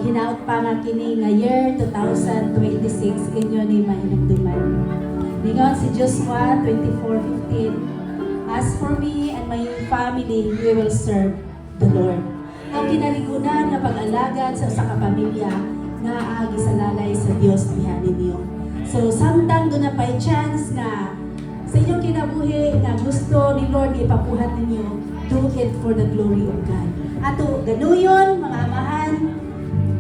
hinaot pa nga kini nga year 2026 inyo ni mahinumduman. Ningon si Joshua 24:15, "As for me and my family, we will serve the Lord." Ang kinaligunan nga pag-alagad sa usa ka pamilya nga agi sa lalay sa Dios diha ninyo. So samtang doon na pa'y chance nga sa inyong kinabuhi nga gusto ni Lord ipapuhat ninyo, do it for the glory of God. Ato ganuyon mga amahan,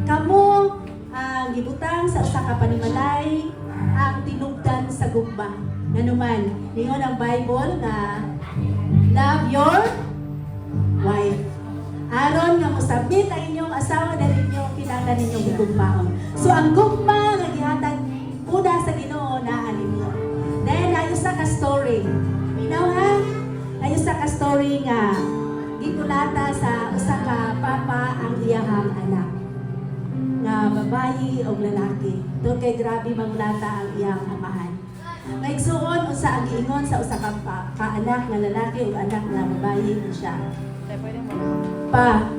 kamo ang gibutang sa usa ka panimalay ang tinubdan sa gugma. Nganuman, ningon ang Bible nga love your wife. Aron nga mosabit ang inyong asawa dahil inyong kinahanglan ninyong gigugmaon. So ang gugma nga gihatag una sa Ginoo naa ninyo. Dahil ayo sa ka story. Minaw ha? Ayo sa ka story nga gitulata sa usa ka papa ang iyahang anak nga babayi o lalaki. Doon kay grabe mangulata ang iyang amahan. Naigsuon unsa ang giingon sa usa ka anak nga lalaki o anak nga babayi siya. Pa,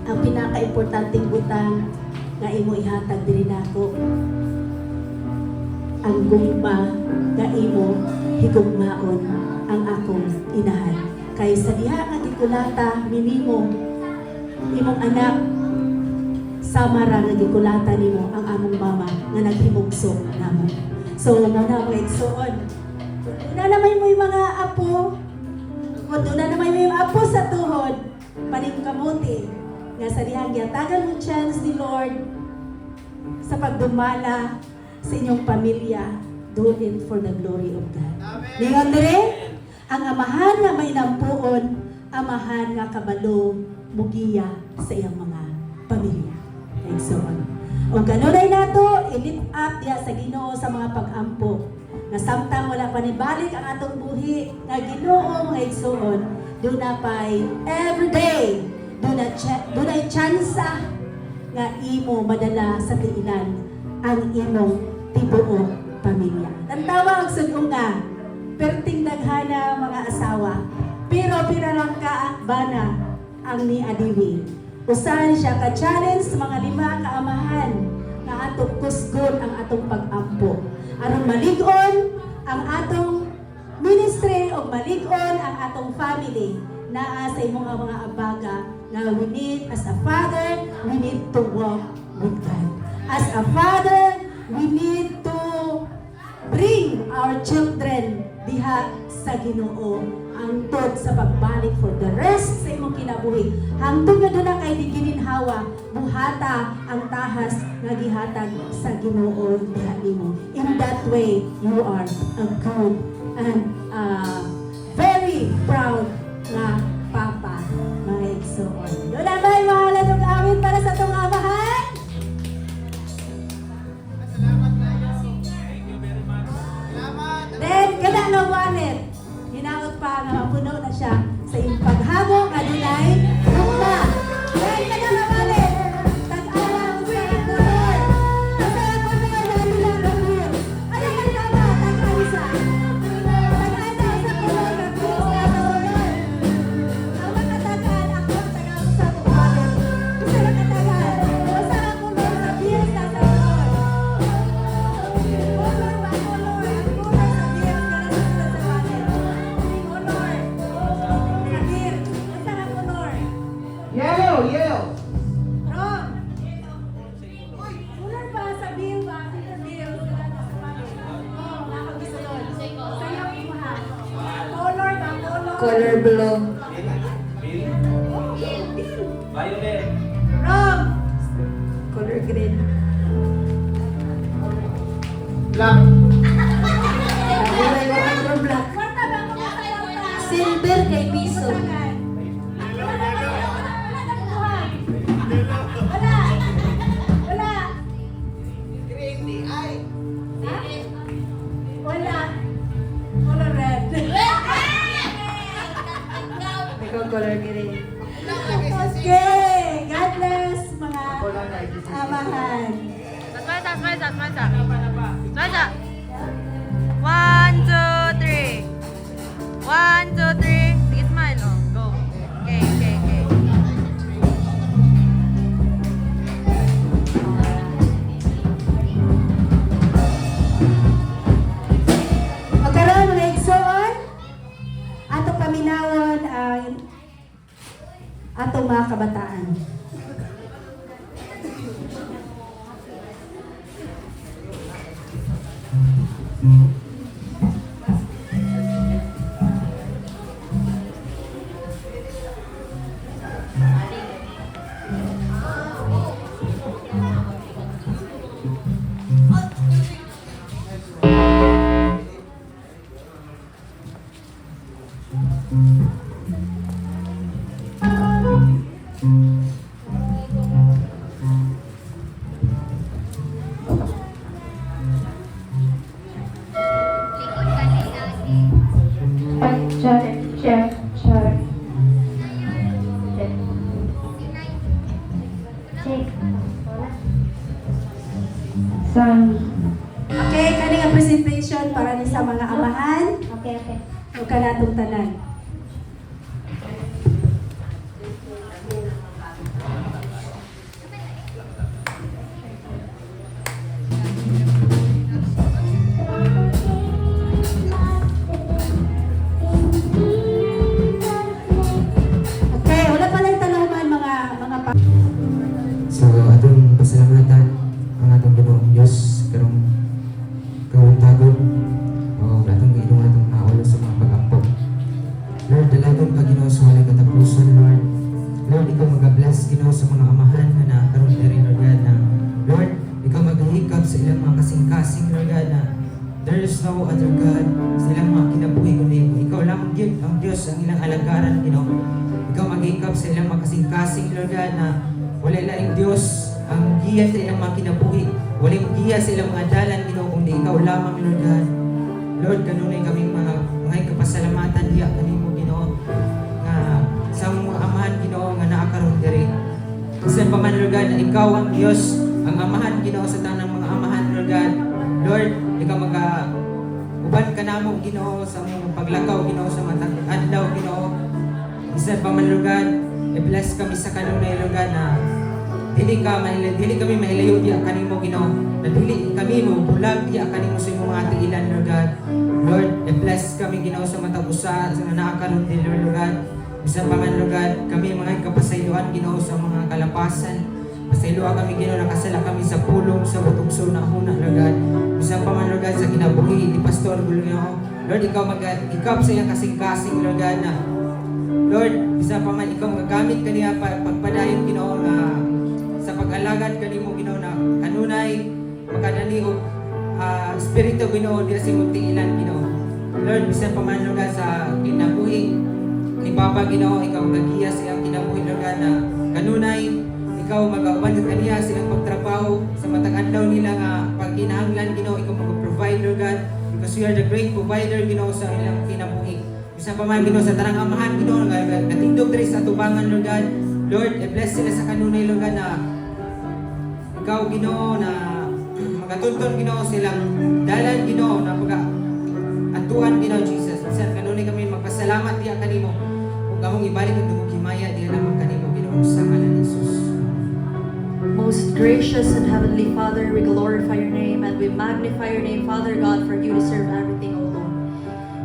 ang pinaka-importanting butang nga imo ihatag diri nako ang gugma nga imo higugmaon ang akong inahan. Kay sa diha nga gikulata minimo imong anak samara nga gikulata nimo ang among mama nga naghimugso namo. So na mga igsuon. Una naman mo yung mga apo. Kung una naman mo yung apo sa tuhod, paningkamuti nga sa dihang giatagan mo chance ni Lord sa pagdumala sa inyong pamilya, do it for the glory of God. Ningon dire, ang amahan nga may nampuon, amahan nga kabalo, mugiya sa iyang mga pamilya. And so on. O ganunay nato, i-lift up diya sa Ginoo sa mga pag-ampo. Na samtang wala pa ni balik ang atong buhi, nga Ginoo mga igsoon, doon na pa'y everyday, doon na tsansa nga imo madala sa tiinan ang imong tibuok pamilya. Tantawa ang sugo nga, perting daghana mga asawa, pero pinalang ka bana ang ni Adiwi. Usahan siya ka-challenge sa mga 5 kaamahan nga atong kusgon ang atong pag-ampo. Aron malig-on ang atong ministry o malig-on ang atong family naa sa imong mga abaga na we need as a father, we need to walk with God. As a father, we need to bring our children diha sa Ginoo hangtod sa pagbalik for the rest sa imong kinabuhi. Hangtod nga doon na kay di gininhawa, buhata ang tahas nga gihatag sa Ginoo diha nimo. In that way, you are a good and very proud na papa, mga igsoon. Doon na ba yung mahalan ng awit para sa itong amahan? Then, kada ng wallet, hinaot pa nga mapuno na siya sa iyong paghamo, kadulay, gugma. Then, kada ng wallet, tag-alam sa kulor. Masaya ko na yung nabilang rabir. Ano ka tama? Tag-alisa. Tag-alaw sa kulor, rabir sa kulor. Ang makatagan, ako ang tagaw sa wallet. Gusto na katagan. Basta ang kulor, rabir sa kulor. Kulor ba kulor? Ang kulor sa bir, kaya sa wallet. Kulor. Rabir. Basta ang kulor. Yellow, yellow. Ron! Uy, ulan ba sa bill ba? Sa bill, sila na sa wallet. Oo, nakakabisulod. Sayaw mo ha. Color ba? Color? Color blue. Oh, bill. Violet. Ron! Color green. Black. Kulay ko ang black. Kwarta ba? Kwarta. Silver kay piso. Wala. Wala. Green, di ay. Ha? Wala. Color red. Ikaw color green. Okay. God bless mga amahan. Smile. 1, 2, 3. 1, 2, 3. Sige, smile. Oh, go. Okay. mga kabataan. Check. Sound. Okay, kani nga presentation para ni sa mga amahan. Okay. O kanatong tanan. Okay, wala pa lang tanawan mga So, atong pasalamatan ang atong Ginoong Diyos karong kawuntagon o atong giinong atong naulo sa mga pag-ampo. Lord, dalagon ka Ginoo sa walay katapusan, Lord. Lord, ikaw mag-bless Ginoo sa mga amahan na nakaroon diri, Lord God, na Lord, ikaw maghihikap sa ilang mga kasing-kasing, Lord God, na there is no other God sa ilang mga kinabuhi kundi ikaw lamang yun ang Diyos ang ilang alagaran, Ginoo. Ikaw maghihikap sa ilang mga kasing-kasing, Lord God, na wala laing Diyos ang giya sa ilang mga kinabuhi. Walang giya sa ilang mga dalan, Ginoo, kundi ikaw lamang, Lord God. Lord, kanunay kaming mga kapasalamatan diya kanimo, Ginoo, nga sa mga amahan, Ginoo, nga naakaroon diri. Sa paman, Lord God, na ikaw ang Diyos, ang amahan, Ginoo, sa tanang mga amahan, Lord God. Lord, ikaw uban ka namo, Ginoo, sa mga paglakaw, Ginoo, sa mga adlaw, Ginoo. Isa pa man, Lord God, i-bless kami sa kanunay, Lord God, na dili kami mahilayo diya kanimo, Ginoo. Na dili kami mo bulag diya kanimo sa imong mga tiilan, Lord God. Lord, i-bless kami, Ginoo, sa matag usa sa naakaroon din, Lord God. Isa pa man, Lord God, kami mga kapasayloan, Ginoo, sa mga kalapasan. Pasayloan kami, Ginoo, nakasala kami sa pulong, sa butugso na huna, Lord God. Isa pa man, Lord God, sa kinabuhi ni Pastor, Ginoo. Lord, ikaw mag-ikap sa iyang kasing-kasing, Lord God, na Lord, isa pa man ikaw magagamit kaniya pagpadayon, Ginoo, na sa pag-alagad kanimo, Ginoo, na kanunay makadali og espiritu, Ginoo, diya sa imong tiilan, Ginoo. Lord, bisa pa man, Lord God, sa kinabuhi ni Papa, Ginoo, ikaw magagiya sa iyang kinabuhi, Lord God, na kanunay ikaw mag-auban kaniya sa iyang pagtrabaho sa matag adlaw nila nga pagkinahanglan, Ginoo, ikaw mag-provide, Lord God, because you are the great provider, Ginoo, sa ilang kinabuhi. Isa pa man, Ginoo, sa tarang amahan, Ginoo, natindog diri sa atubangan, Lord God. Lord, i-bless sila sa kanunay, Lord God, na ikaw, Ginoo, na magatuntun, Ginoo, silang dalan, Ginoo, na atuan, Ginoo, Jesus. Isa kanunay kami magpasalamat diya kanimo. Kung among ibalik ang dugong himaya, diya lamang kanimo, Ginoo, sa ngalan ni Jesus. Most gracious and heavenly Father, we glorify your name and we magnify your name, Father God, for you deserve everything, O Lord.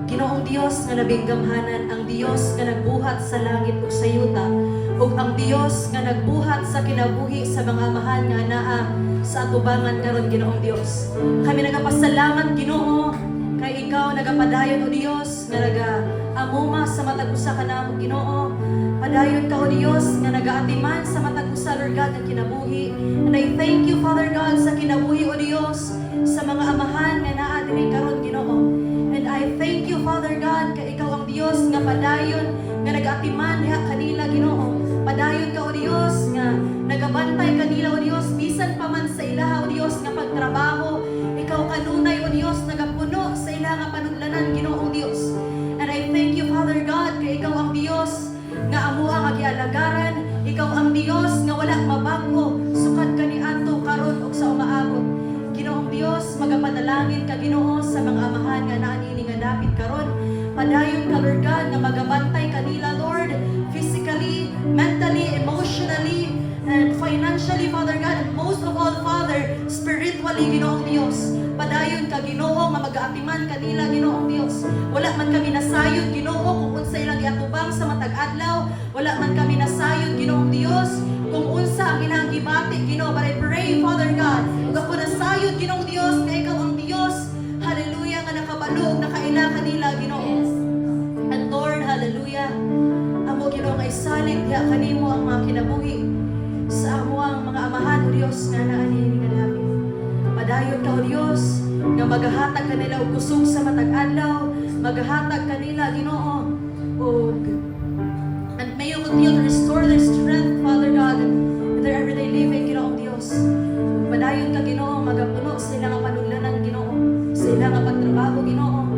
Ginoong Dios nga nabinggamhanan, ang Dios nga nagbuhat sa langit ug sa yuta, ug ang Dios nga nagbuhat sa kinabuhi sa mga amahan nga naa sa atubangan karon, Ginoong Dios. Kami nagapasalamat, Ginoo, kay ikaw nagapadayon, O Dios, nga nagaamuma sa matag usa ka namo, Ginoo. Padayon ka, O Dios, nga nagaatiman sa matag usa, Lord God, ang kinabuhi. And I thank you, Father God, sa kinabuhi, O Dios, sa mga amahan nga naa diri karon, Ginoo. And I thank you, Father God, kay ikaw ang Dios nga padayon nga nag-atiman diha kanila, Ginoo. Padayon ka, O Dios, nga nagabantay kanila, O Dios, bisan pa man sa ilaha, O Dios, nga pagtrabaho. Ikaw kanunay, O Dios, nagapuno sa ilaha nga panudlanan, Ginoong Dios. And I thank you, Father God, kay ikaw ang Dios nga amuha nga gialagaran. Ikaw ang Dios nga wala mabago, sukad kaniadto karon ug sa umaabot. Ginoong Dios, magapanalangin ka, Ginoo, sa mga amahan nga naanini nga dapit karon. Padayon ka, Lord God, nga magabantay kanila, Lord, physically, mentally, emotionally, and financially, Father God, and most of all, Father, Father, spiritually, Ginoong Dios. Padayon ka, Ginoo, nga mag-aatiman kanila, Ginoong Dios. Wala man kami nasayod, Ginoo, kung unsa ilang giatubang sa matag adlaw. Wala man kami nasayod, Ginoong Dios, kung unsa ang ilang gibati, Ginoo. But I pray, Father God, ug ako nasayod, Ginoong Dios, nga ikaw ang Dios. Hallelujah, nga nakabalog, nakaila kanila, Ginoo. And Lord, hallelujah, amo Ginoo nga isalig diha kanimo ang mga kinabuhi sa amo ang mga amahan, O Dios, nga naa niini nga namin. Padayon ka, O Dios, nga maghahatag kanila og kusog sa matag adlaw, maghahatag kanila, Ginoo, og and may you continue to restore their strength, Father God, in their everyday living, Ginoo Dios. Padayon ka, Ginoo, magapuno sa ilang panuglanan, Ginoo, sa ilang pagtrabaho, Ginoo.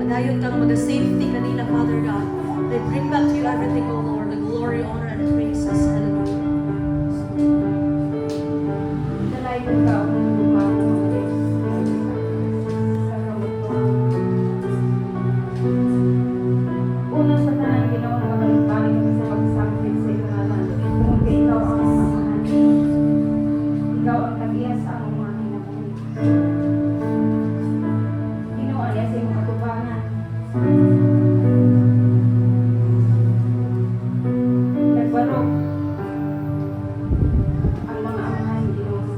Padayon ka nga mag-safety kanila, Father God. They bring back to you everything, O Lord, the glory, honor, and praises. Hallelujah. Dalayan ka ang lumawag sa kamutuan. Una sa tanang ginawa na kabalik-balik kami sa pagsakit sa ikalan. Kung ikaw ang mamahan, ikaw ang tag-iya sa among mga kinabuhi. Ginawa niya sa iyong katubangan. Nagbarok ang mga amahan, Diyos.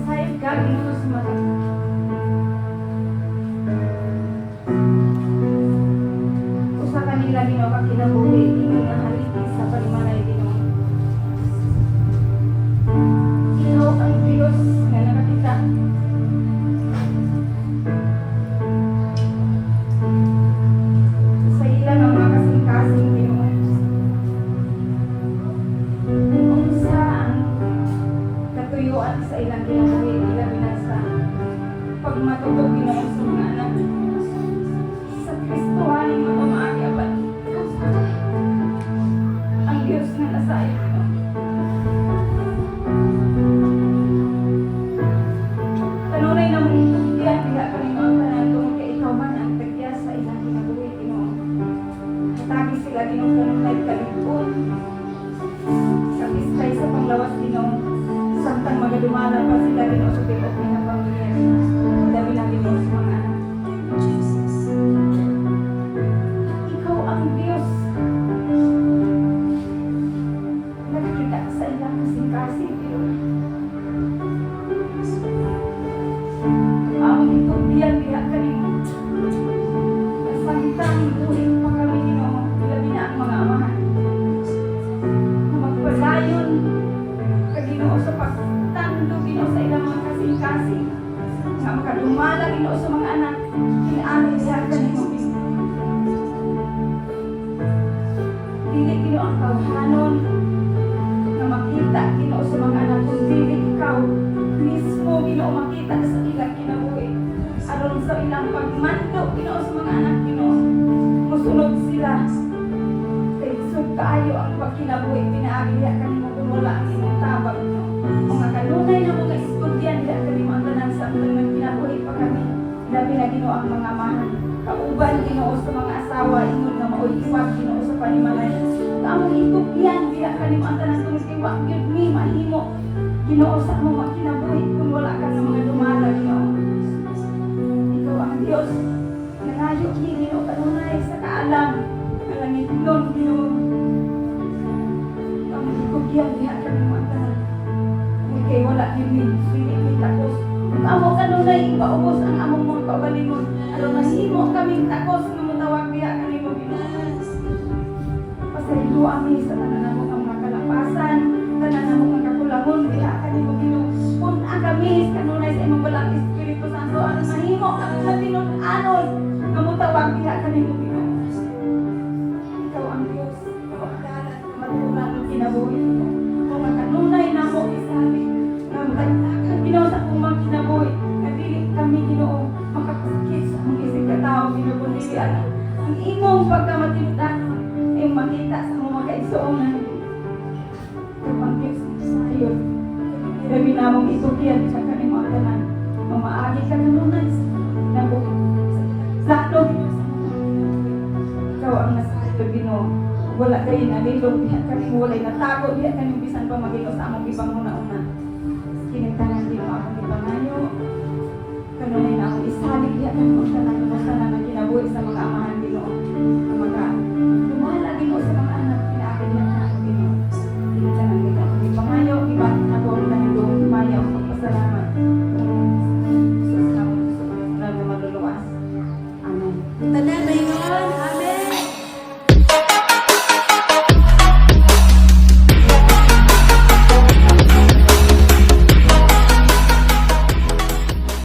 Sayang ka, Diyos, usa kanila, Diyos, ang kinabuhi, inyong nahalitis sa palimanay, Diyos. Ikaw ang Diyos na nakakita. Sa ilan ang mga kasing-kasing, Diyos. Kung unsa ang katuyuan sa ilang kinabuhi, ilang binasa, pag matutog ginoon sa mga anak, sa Kristohan ang mapamaagi apat. Ang Diyos na nasa iyo, Ginoo. Kanunay na mong itugyan, diha ka rin ang tanan, kung kay ikaw man ang tagya sa ilang kinabuhi, Ginoo. Hatagi sila, Ginoo, kanunay kalipon. Sa pistay sa panglawas, Ginoo. Samtang magadumala pa sila, Ginoo, sa tibok ng pamilya. Dami na, Ginoo, sa mga anak. Ikaw ang Diyos. Nakikita sa ilang kasing-kasing, Ginoo. Among itugyan, diha ka rin. Samtang buhay pa kami, Ginoo, labi na ang mga amahan. Magpadayon ka, Ginoo, sa pagtando, Ginoo, sa ilang mga kasing-kasing. Nga makadumala, Ginoo, sa mga anak. Kinaari diha ka, Ginoo. Dili, Ginoo, ang tawhanon na makita, Ginoo, sa mga anak. Kung dili ikaw mismo, Ginoo, makita sa ilang kinabuhi. Aron sa ilang pagmando, Ginoo, sa mga anak, Ginoo. Musunod sila. Kay sud kaayo ang pagkinabuhi, pinaagi diha kanimo kung wala ang imong tabang, Ginoo. Mga kanunay na mga estudyante diha kanimo ang tanan sa among kinabuhi pa kami. Labi na, Ginoo, ang mga amahan. Kauban, Ginoo, sa mga asawa, ingon nga maoy iwag, Ginoo, sa panimalay. Among itugyan diha kanimo ang tanan kung iwag gyud mi mahimo, Ginoo, sa among mga kinabuhi kung wala ka nga mga dumala, Ginoo. Ikaw ang Diyos. Nanayo ni, Ginoo, kanunay sa kaalam. Kalangit nun, Ginoo. Among itugyan diha kanimo ang tanan. Kung kay wala gyud mi, dili mi takos. Kung amo kanunay ipaubos ang among mga kaugalingon, aron mahimo kaming takos nga motawag diha kanimo, Ginoo. Pasaylo ami sa tanan namo ang mga kalapasan, tanan namo ang kakulangon diha kanimo, Ginoo. Kung ang kami kanunay sa imong balang Espiritu Santo, aron mahimo kami matinud-anon nga motawag diha kanimo, Ginoo. Ikaw ang Diyos, pagdalan matunan ng kinabuhi, Ginoo. Kung ang kanunay namo isabi nga matagdagan, Ginoo, sa akong mga kinabuhi, nga dili kami, Ginoo, makapasakit sa among isip katao, Ginoo, kundi ang imong pagkamatinud-anon ay makita sa mga kaigsuonan. Ikaw ang Diyos sa iyo. Ilabi namong itugyan sa kanimo ang tanan. Mamaagi ka kanunay sa nabuk. Sakto, Ginoo, sa mga ikaw ang nasa iyo, Ginoo. wala kayo nalilog diha kami walay natago diha kami bisan pa magino sa among ibang una-una. Kinitanan din mo akong ipangayo. Kanunay na akong isalig diha kami mo sana na kinabuhi sa mga amahan Ginoo. Ang mga lumala Ginoo sa mga anak pinaabot diha ka ako Ginoo. Kinitanan din akong ipangayo, iba na ko rin ang doon mayaw magpasalamat. Sus na maluluwas. Amen. Tanan